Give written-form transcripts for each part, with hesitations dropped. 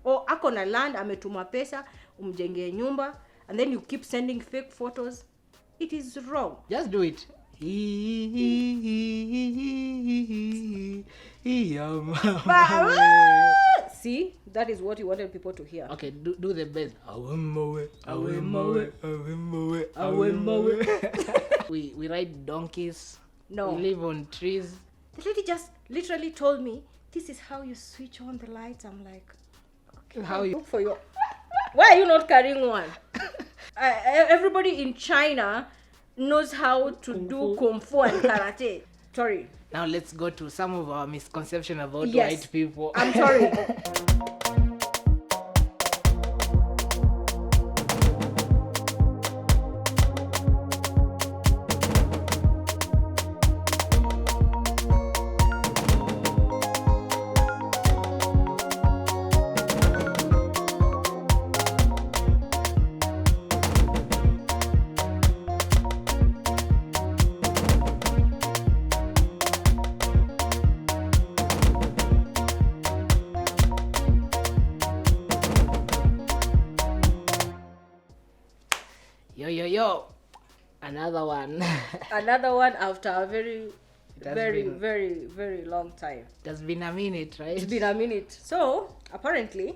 Or ako na land, ametuma pesa, umjenge nyumba, and then you keep sending fake photos. It is wrong. Just do it. See, that is what you wanted people to hear. Okay, do the best. We ride donkeys. No. We live on trees. The lady just literally told me, this is how you switch on the lights. I'm like, okay, How you- look for your... Why are you not carrying one? Everybody in China knows how to do kung fu and karate. Sorry. Now let's go to some of our misconceptions about Yes. white people. I'm sorry. Yo. Another one. Another one after a very, It has very, been- very, very long time. It has been a minute, right? It's been a minute. So, apparently,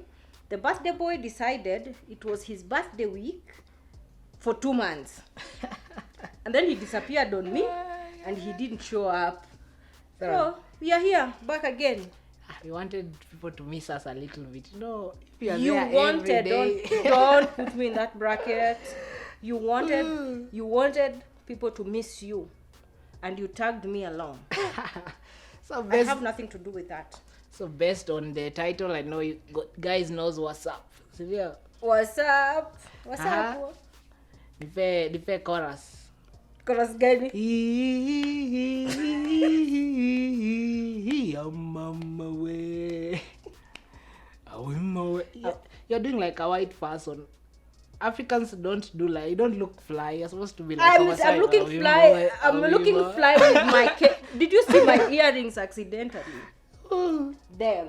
the birthday boy decided it was his birthday week for 2 months. And then he disappeared on me and he didn't show up. So, we are here, back again. We wanted people to miss us a little bit. No, if you are You there wanted, every day. don't put me in that bracket. You wanted people to miss you. And you tagged me along. So I based, have nothing to do with that. so based on the title, I know you guys knows what's up. Severe. What's up? What's Uh-huh. up? Nipe chorus. Chorus gani? Mama way. You're doing like a white person. Africans don't do like, you don't look fly. You're supposed to be like I'm looking fly. I'm looking fly with my Did you see my earrings accidentally? Them.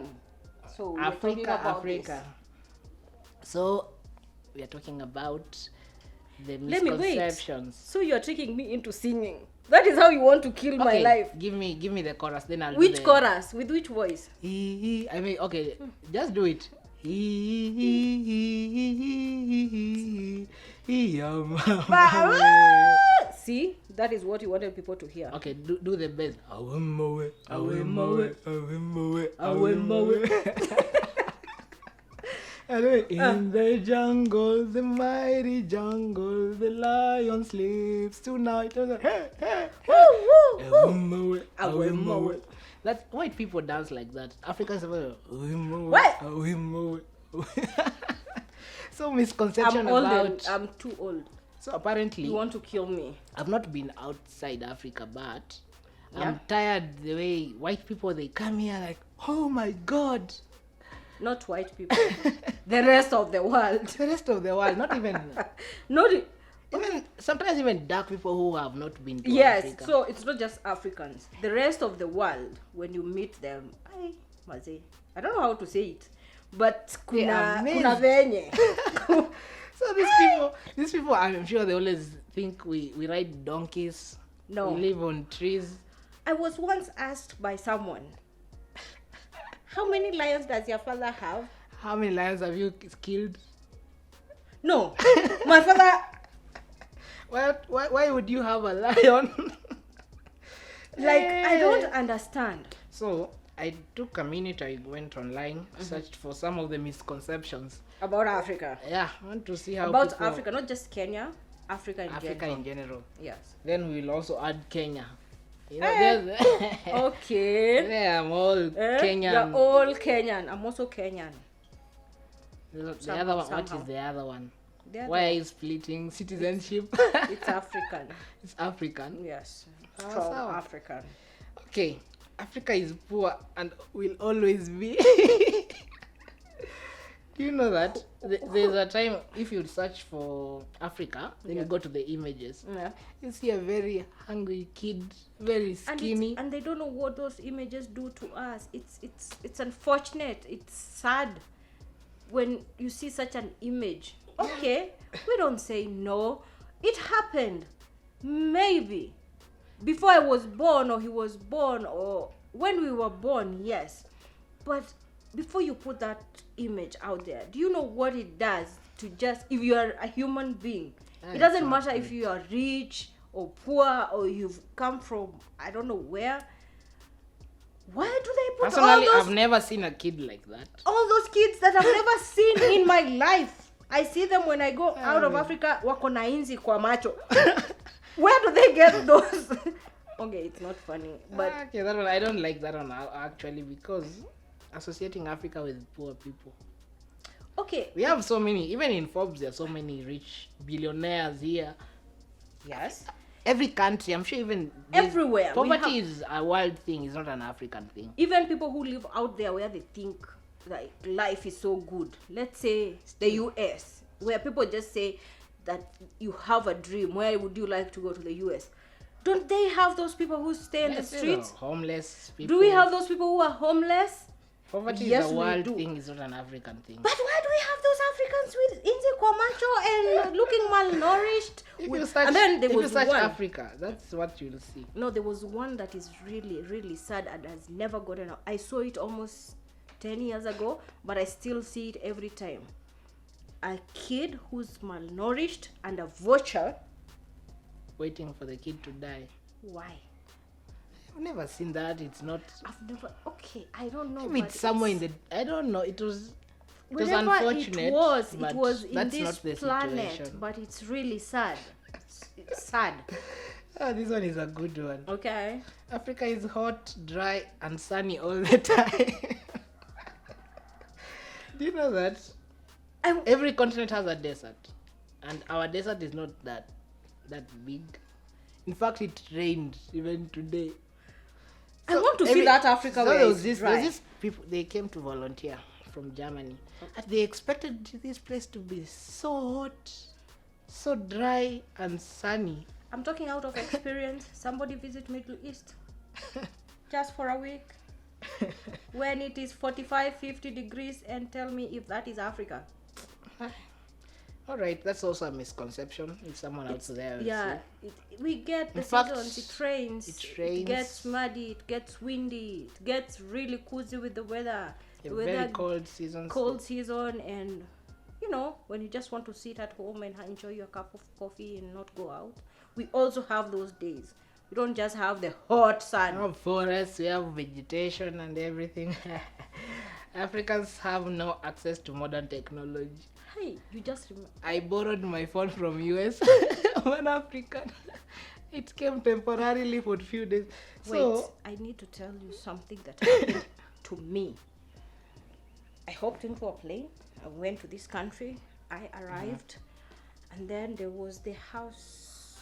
So we're talking about Africa. So we are talking about the Let me wait. misconceptions. So you're tricking me into singing. That is how you want to kill my Okay, life. give me the chorus, then I'll Which do the... chorus? With which voice? I mean, okay, just do it. See, that is what you wanted people to hear. Okay, do the best. In the jungle, the mighty jungle, the lion sleeps tonight. Hey, hey, Awemo. That's white people dance like that. Africans What? So misconception I'm old. about. I'm too old. So apparently, You want to kill me? I've not been outside Africa, but Yeah. I'm tired the way white people they come here like, oh my god. Not white people. The rest of the world. The rest of the world, not even Not. even sometimes even dark people who have not been to Yes, Africa. so it's not just Africans. The rest of the world, when you meet them, I don't know how to say it, but They are kuna amazing. venye. So these people, I'm sure they always think we ride donkeys. No. We live on trees. I was once asked by someone, how many lions does your father have? How many lions have you killed? No, my father. Why would you have a lion? I don't understand. So I took a minute. I went online, searched for some of the misconceptions. About Africa. Yeah, I want to see how About people, Africa, not just Kenya, Africa in Africa general. in general. Yes. Then we'll also add Kenya. You know, Hey. Okay. yeah, I'm all Kenyan. You're all Kenyan. I'm also Kenyan. The other one. What somehow. is the other one? The other Why are you splitting citizenship? It's African. It's African. Yes. Sawa, From sawa. African. Okay, Africa is poor and will always be. Do you know that there's a time if you search for Africa, then you go to the images, Yeah. you see a very hungry kid, very skinny. And they don't know what those images do to us. It's unfortunate. It's sad. when you see such an image, okay, we don't say no. It happened. Maybe. Before I was born, or he was born, or when we were born, yes. But before you put that image out there, do you know what it does to just, if you are a human being, it doesn't matter if you are rich or poor, or you've come from, I don't know where. Why do they put Personally, all those, I've never seen a kid like that. all those kids that I've never seen in my life? I see them when I go out of Africa, wako na inzi kwa macho. Where do they get those? Okay, it's not funny, but Okay, that one, I don't like that one actually, because associating Africa with poor people. okay. We have so many, even in Forbes, there are so many rich billionaires here. Yes. Every country, I'm sure, even Everywhere. We poverty have- is a world thing, it's not an African thing. Even people who live out there where they think like life is so good. Let's say the US, where people just say that you have a dream. Where would you like to go to the US? Don't they have those people who stay in Yes, the you streets? know, homeless people. Do we have those people who are homeless? Poverty Yes, is a we world do. thing, it's not an African thing. But why do we have those Africans with inzi kwa macho and looking malnourished? If With- you search, and then there if was you search one. Africa, that's what you'll see. No, there was one that is really, really sad and has never gotten out. I saw it almost 10 years ago, but I still see it every time. A kid who's malnourished and a vulture. Waiting for the kid to die. Why? I've never seen that. It's not. I've never. Okay, I don't know. Maybe but it's somewhere in the. I don't know. It was wherever unfortunate. It was but in that's this not the planet, situation. but it's really sad. It's sad. This one is a good one. Okay. Africa is hot, dry, and sunny all the time. Do you know that? Every continent has a desert, and our desert is not that big. In fact, it rained even today. I want to see that Africa where there it's was dry. this people, they came to volunteer from Germany, and they expected this place to be so hot, so dry and sunny. I'm talking out of experience. Somebody visit Middle East just for a week when it is 45-50 degrees and tell me if that is Africa. All right, that's also a misconception. If someone out there will Yeah, say. we get the In fact, seasons. It rains. it rains. It gets muddy. It gets windy. It gets really cozy with the weather. A The very weather, cold season. cold season, and you know, when you just want to sit at home and enjoy your cup of coffee and not go out. We also have those days. We don't just have the hot sun. We have forests, we have vegetation and everything. Africans have no access to modern technology. Hey, you just remember. I borrowed my phone from US. One African. It came temporarily for a few days. Wait, So I need to tell you something that happened to me. I hopped into a plane. I went to this country. I arrived, and then there was the house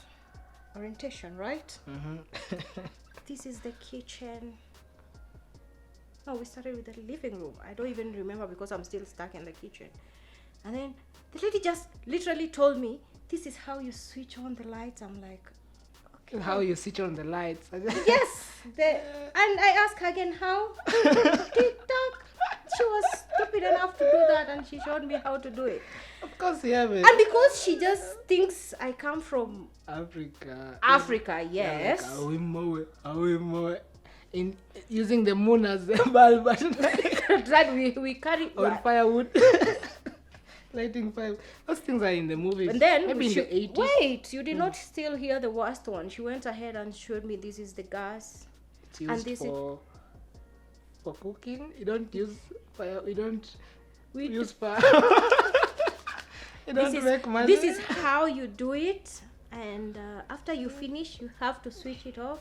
orientation, right? This is the kitchen. No, we started with the living room. I don't even remember because I'm still stuck in the kitchen. And then the lady just literally told me, "This is how you switch on the lights." I'm like, okay. how you switch on the lights. Yes, and I asked her again how. Tick-tock. She was stupid enough to do that, and she showed me how to do it. Of course you have it. And because she just thinks I come from Africa. yes. Awimoe. In using the moon as the bulb at night. That we carry. Or firewood. Lighting fire. Those things are in the movies. And then maybe she, in the 80s. wait, you did not still hear the worst one. She went ahead and showed me this is the gas. It's used and this is for cooking. You don't use fire. We don't we use fire. You this don't is make money. this is how you do it, and after you finish you have to switch it off.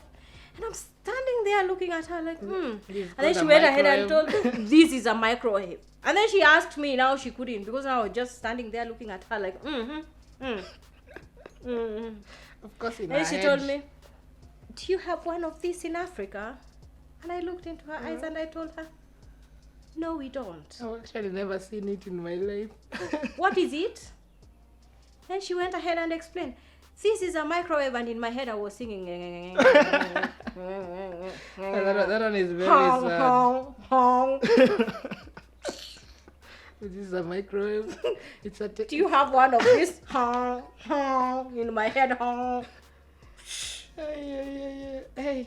And I'm standing there looking at her like And then she went ahead and told me, "This is a microwave." And then she asked me, now she couldn't, because I was just standing there looking at her like Of course, in And her she head, told me, "Do you have one of these in Africa?" And I looked into her eyes and I told her, "No, we don't." I've actually never seen it in my life. What is it? Then she went ahead and explained, "This is a microwave," and in my head I was singing. that one is very Hong, sad. hong, hong. This is a microwave. It's a. Do you have one of this? In my head. Hey.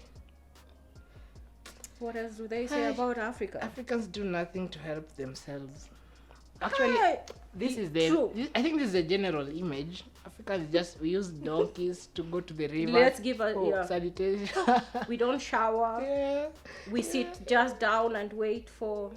What else do they say about Africa? Africans do nothing to help themselves. Actually, this is true. I think this is the general image. Africans we use donkeys to go to the river. Let's give a sanitation. We don't shower. Yeah. We sit just down and wait for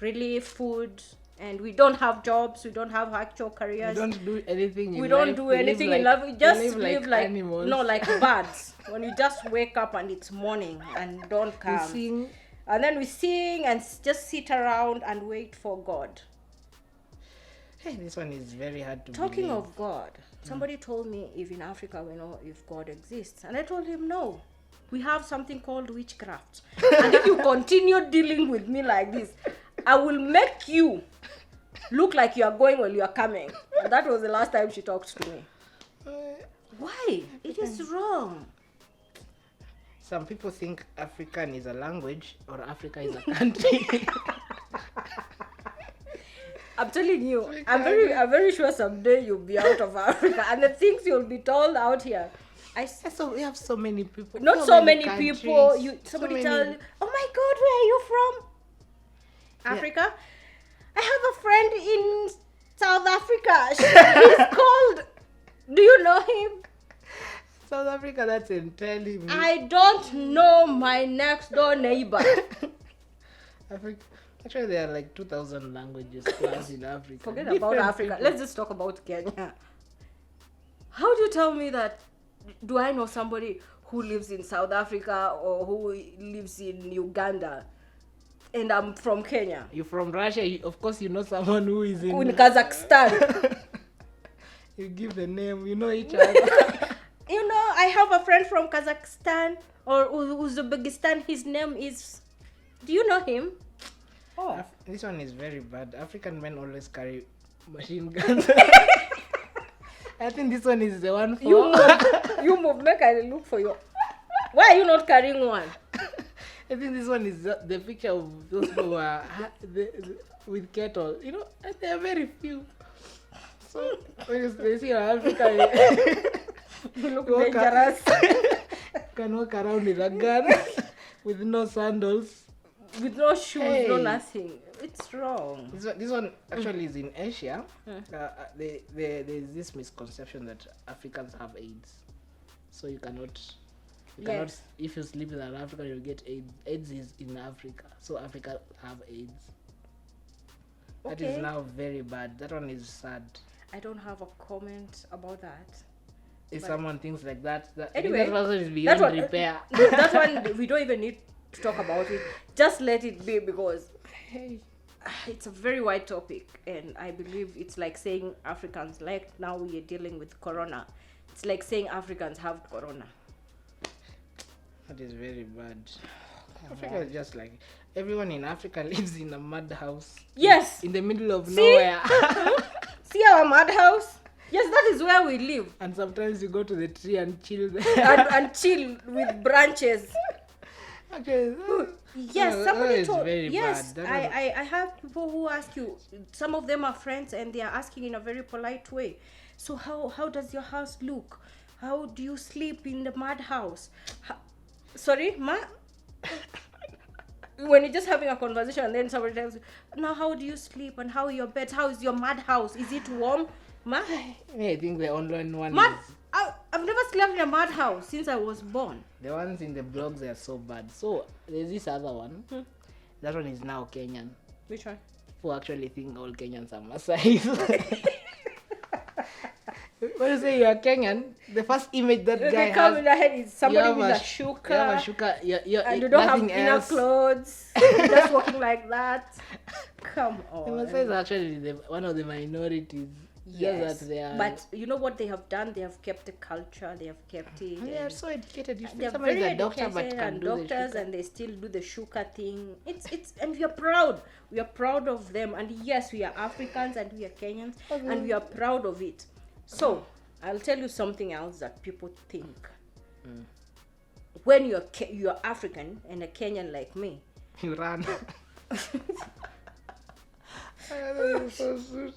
relief, food, and we don't have jobs. We don't have actual careers. We don't do anything. We don't do anything in life. We just live like animals. No, like birds. When you just wake up and it's morning and dawn comes. We sing. And then we sing and just sit around and wait for God. Hey, this one is very hard to Talking believe. of God, somebody told me if in Africa we know if God exists. And I told him no. We have something called witchcraft. And if you continue dealing with me like this, I will make you look like you are going while you are coming. And that was the last time she talked to me. Why? It is wrong. Some people think African is a language or Africa is a country. I'm telling you, I'm very sure someday you'll be out of Africa and the things you'll be told out here. So we have so many people. Not so many countries, people. Somebody tell you, oh my God, where are you from? Africa? I have a friend in South Africa. He's called. Do you know him? South Africa, that's entirely me. I don't know my next door neighbor. Africa. Actually, there are like 2,000 languages plus in Africa. Forget about Africa. Let's just talk about Kenya. How do you tell me that? Do I know somebody who lives in South Africa or who lives in Uganda and I'm from Kenya? You're from Russia. Of course, you know someone who is in Kazakhstan. You give the name, you know each other. You know, I have a friend from Kazakhstan or Uzbekistan. His name is... Do you know him? Oh. This one is very bad. African men always carry machine guns. I think this one is the one for... You move, make I look for you. Why are you not carrying one? I think this one is the picture of those people who are with cattle. You know, there are very few. So, when they see Africa, you look dangerous. Can walk around with a gun, with no sandals. With no shoes, no nothing. It's wrong. This one actually is in Asia. There's this misconception that Africans have AIDS. So you cannot, if you sleep with an African, you'll get AIDS. AIDS is in Africa. So Africa have AIDS. That is now very bad. That one is sad. I don't have a comment about that. If someone thinks like that, anyway, that person is beyond repair. That one, we don't even need to talk about it. Just let it be because it's a very wide topic, and I believe it's like saying Africans, like now we are dealing with corona, it's like saying Africans have corona. That is very bad. Africa is just like everyone in Africa lives in a mud house. Yes, in the middle of nowhere. See our mud house? Yes, that is where we live. And sometimes you go to the tree and chill there. and chill with branches. Okay. Yes, somebody told. Yes, bad. I have people who ask you. Some of them are friends, and they are asking in a very polite way. So how does your house look? How do you sleep in the mud house? Sorry, ma. When you're just having a conversation, and then somebody tells you, "Now, how do you sleep? And how are your beds? How is your mud house? Is it warm, ma?" I think the online one. I've never slept in a mud house since I was born. The ones in the blogs are so bad. So there's this other one. That one is now Kenyan. Which one? Who actually think all Kenyans are Maasai. When you say you are Kenyan, the first image that guy has... come in the head is somebody with a shuka. You have a shuka. And you don't have enough clothes. You're just walking like that. Come on. The Maasai is actually one of the minorities. Yes, but you know what they have done? They have kept the culture. They have kept it. They are so educated. They're very educated and doctors, and they still do the shuka thing. It's and we are proud. We are proud of them. And yes, we are Africans and we are Kenyans, and we are proud of it. So I'll tell you something else that people think. When you're African and a Kenyan like me, you run. So sweet.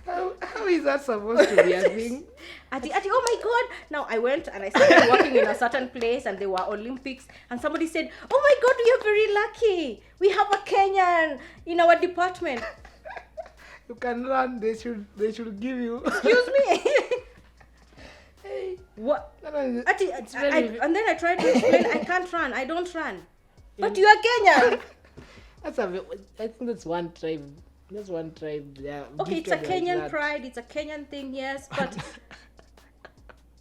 How is that supposed to be a thing? Ati, oh my god. Now I went and I started working in a certain place and there were Olympics and somebody said, oh my god, we are very lucky. We have a Kenyan in our department. You can run. They should give you. Excuse me. Hey. What? No, Ati, and then I tried to explain, I can't run. I don't run. But Yeah. you are Kenyan. I think that's one tribe. That's one tribe. Yeah. Okay, it's a Kenyan pride. It's a Kenyan thing, yes. But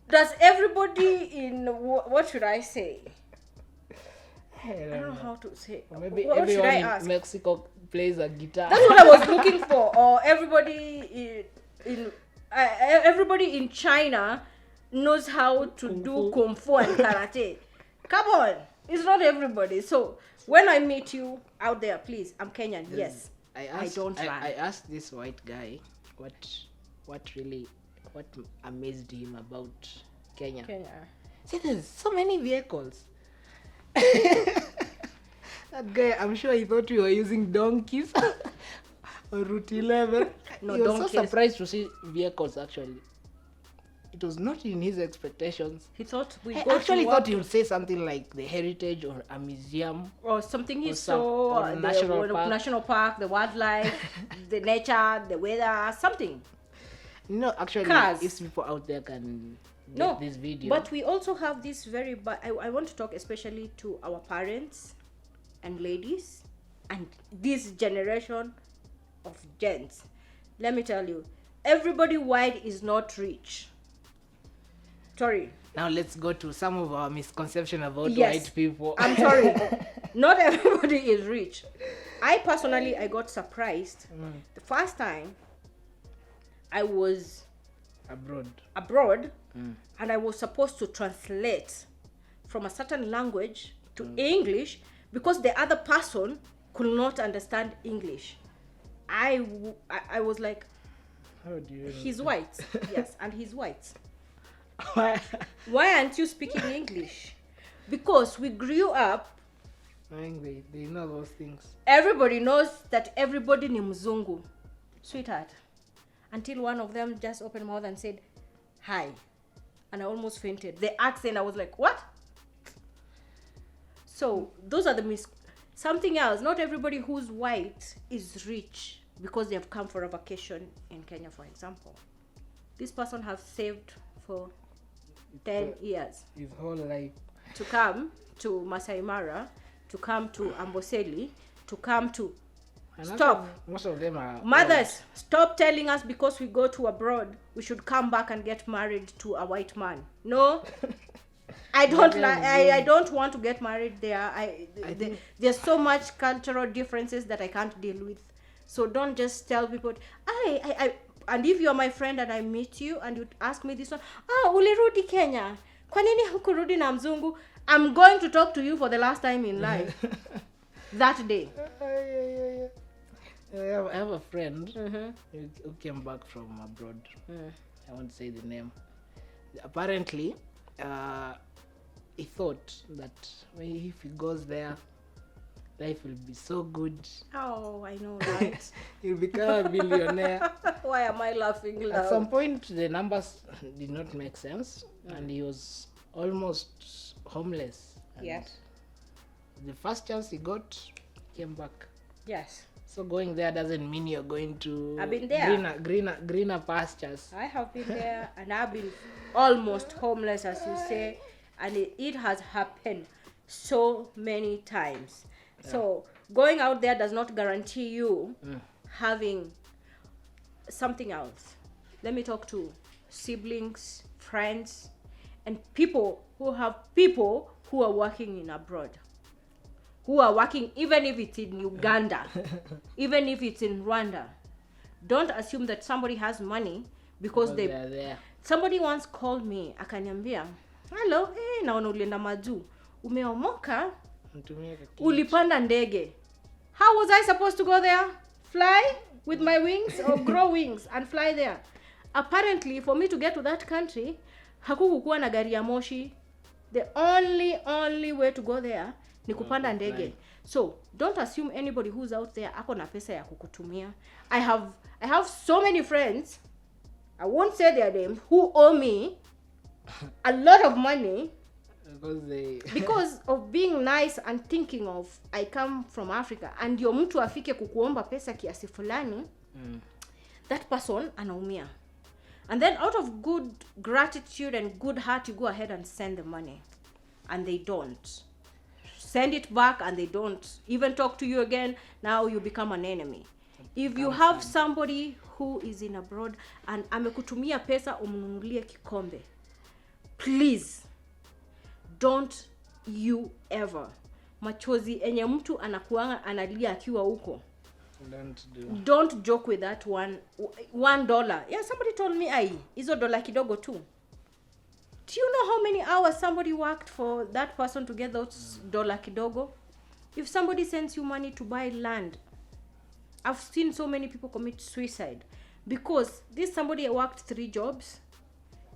does everybody in what should I say? I don't know how to say. Or maybe What should everyone I in ask? Mexico plays a guitar. That's what I was looking for. Or everybody everybody in China knows how to do kung fu and karate. Come on, it's not everybody. So when I meet you out there, please, I'm Kenyan. Yes, I don't run. I asked this white guy what amazed him about Kenya. See, there's so many vehicles. That guy, I'm sure he thought we were using donkeys or Route 11. No, he was donkeys. so surprised to see vehicles actually. It was not in his expectations. He thought we I go actually to thought work he would say something like the heritage or a museum. or something he or saw, or the national park. the wildlife, the nature, the weather, something. No, actually, Cars. if people out there can get No, this video. but we also have this very I want to talk especially to our parents and ladies and this generation of gents. Let me tell you, everybody white is not rich. Sorry. Now let's go to some of our misconceptions about Yes. white people. I'm sorry. Not everybody is rich. I personally got surprised the first time I was abroad and I was supposed to translate from a certain language to English because the other person could not understand English. I was like, How do you he's white. Yes, and he's white. Why? Why aren't you speaking English? Because we grew up, I think they know those things. everybody knows that everybody ni mzungu. Sweetheart. Until one of them just opened mouth and said, hi. And I almost fainted. The accent, I was like, what? So those are something else. Not everybody who's white is rich because they have come for a vacation in Kenya, for example. This person has saved for 10 years His whole life. to come to Masai Mara, to come to Amboseli, to come to... And Stop. actually, most of them are Mothers, stop telling us because we go to abroad, we should come back and get married to a white man. No, I don't like. I don't want to get married there. There's so much cultural differences that I can't deal with. So don't just tell people. And if you're my friend and I meet you and you ask me this one, ulirudi Kenya. Kwa nini hukurudi na mzungu? I'm going to talk to you for the last time in life. That day. I have a friend who came back from abroad. I won't say the name. Apparently, he thought that if he goes there, life will be so good. Oh, I know that. He'll become a billionaire. Why am I laughing loud? At some point, the numbers did not make sense, and he was almost homeless. And Yes. the first chance he got, came back. Yes. So going there doesn't mean you're going to I've been there. greener pastures. I have been there and I've been almost homeless, as you say, and it has happened so many times. Yeah. So going out there does not guarantee you having something else. Let me talk to siblings, friends, and people who are working in abroad. Who are working, even if it's in Uganda, even if it's in Rwanda. Don't assume that somebody has money because they are there. Somebody once called me, akaniambia, hello, naona ulienda majuu, umeomoka, ulipanda ndege. How was I supposed to go there? Fly with my wings or grow wings and fly there? Apparently, for me to get to that country, hakukukuwa na gari ya moshi. The only way to go there ni kupanda ndege. Right. So don't assume anybody who's out there ako na pesa ya kukutumia. I have so many friends, I won't say their names, who owe me a lot of money because of being nice and thinking of I come from Africa, and ndio mtu afike kukuomba pesa kiasi fulani, that person anaumia. And then out of good gratitude and good heart, you go ahead and send the money, and they don't send it back, and they don't even talk to you again. Now you become an enemy. If you have somebody who is in abroad and amekutumia pesa umnunulie kikombe, please don't you ever, machozi enye mtu anakuanga analia akiwa huko, don't joke with that $1. Yeah, somebody told me hizo dola kidogo tu. Do you know how many hours somebody worked for that person to get those dollar kidogo? If somebody sends you money to buy land, I've seen so many people commit suicide because this somebody worked 3 jobs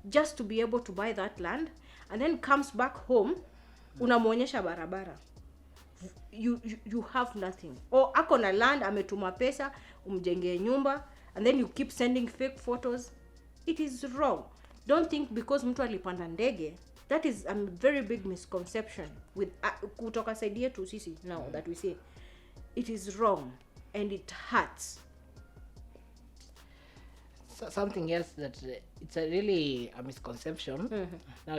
just to be able to buy that land, and then comes back home, unamuonyesha barabara. You have nothing. Or ako na land, ametuma pesa umjengee nyumba, and then you keep sending fake photos. It is wrong. Don't think because mtu alipanda ndege. That is a very big misconception with kutoka side yetu sisi now that we say it is wrong and it hurts. Something else that it's really a misconception. Now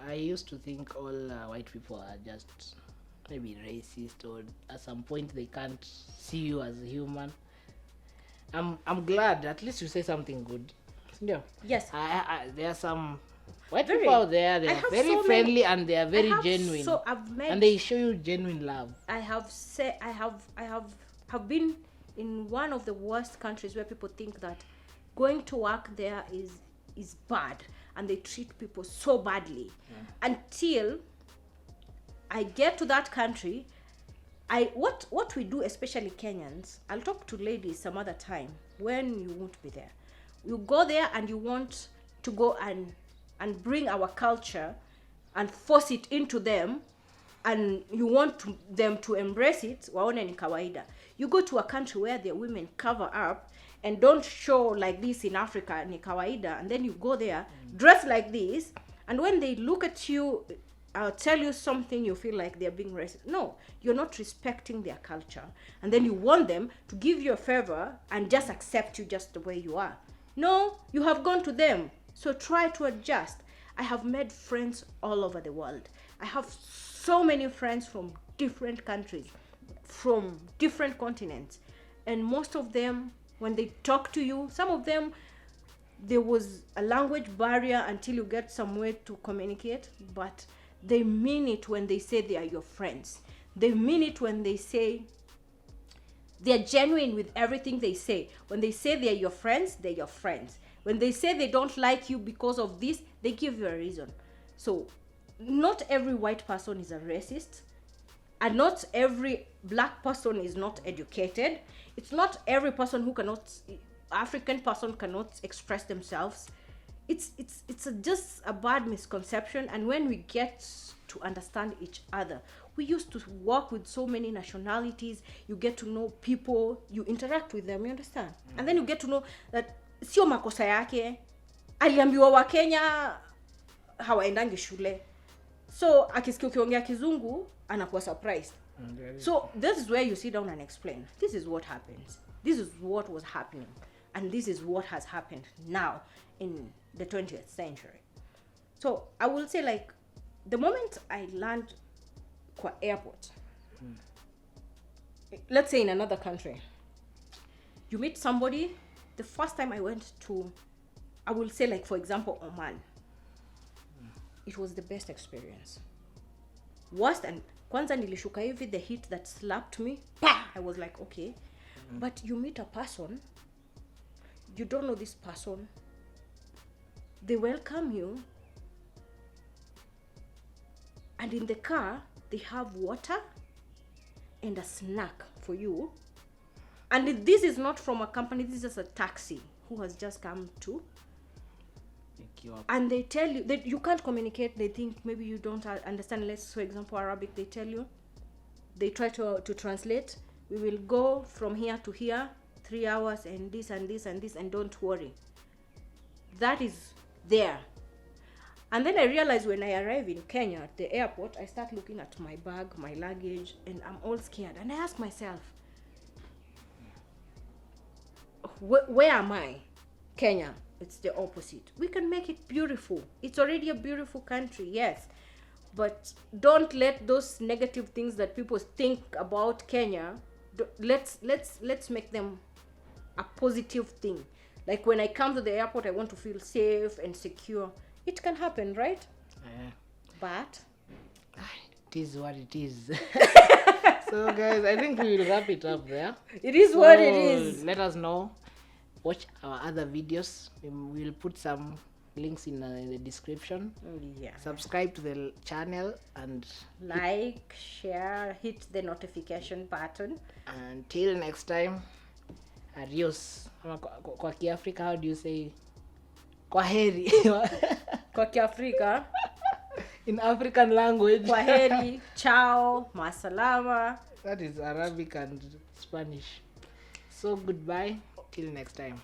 I used to think all white people are just maybe racist, or at some point they can't see you as a human. I'm glad at least you say something good. Yeah. Yes. There are some white people out there. They are very so friendly and they are very genuine. So I've met, and they show you genuine love. I have been in one of the worst countries where people think that going to work there is bad, and they treat people so badly. Until I get to that country, what we do, especially Kenyans, I'll talk to ladies some other time when you won't be there. You go there and you want to go and bring our culture and force it into them, and you want them to embrace it, waone ni kawaida. You go to a country where their women cover up and don't show like this in Africa, ni kawaida, and then you go there dressed like this, and when they look at you, tell you something, you feel like they're being racist. No, you're not respecting their culture, and then you want them to give you a favor and just accept you just the way you are. No, you have gone to them, so try to adjust. I have made friends all over the world. I have so many friends from different countries, from different continents, and most of them, when they talk to you, some of them, there was a language barrier until you get somewhere to communicate, but they mean it when they say they are your friends. They mean it when they say they're genuine with everything they say. When they say they're your friends, they're your friends. When they say they don't like you because of this, they give you a reason. So not every white person is a racist, and not every black person is not educated. It's not every person who African person cannot express themselves. It's just a bad misconception. And when we get to understand each other, we used to work with so many nationalities. You get to know people, you interact with them, you understand? And then you get to know that sio makosa yake, aliambiwa wa Kenya hawaendangi shule, so akisikia ukiongea kizungu anakuwa surprised. So this is where you sit down and explain, this is what happens, this is what was happening, and this is what has happened now in the 20th century. So I will say, like, the moment I land kwa airport, let's say in another country, you meet somebody. The first time I went to, I will say, like, for example, Oman, it was the best experience. Worst, and kwanza nilishuka hivi, the heat that slapped me, I was like, okay. But you meet a person, you don't know this person, they welcome you, and in the car they have water and a snack for you. And this is not from a company, this is just a taxi who has just come to pick you up. And they tell you that you can't communicate. They think maybe you don't understand, let's, for example, Arabic. They tell you, they try to translate. We will go from here to here, 3 hours, and this and this and this, and don't worry. That is there. And then I realized when I arrive in Kenya at the airport, I start looking at my bag, my luggage, and I'm all scared. And I ask myself, where am I? Kenya. It's the opposite. We can make it beautiful. It's already a beautiful country, yes. But don't let those negative things that people think about Kenya, let's make them a positive thing. Like when I come to the airport, I want to feel safe and secure. It can happen, right? But it is what it is. So guys, I think we will wrap it up there. It is what it is. Let us know. Watch our other videos. We will put some links in the description. Yeah. Subscribe to the channel and like, share, hit the notification button. Until next time, adios. Kwa Kiafrika, how do you say kwaheri? Kwa Kiafrika, in African language, kwaheri, ciao, masalama. That is Arabic and Spanish. So goodbye till next time.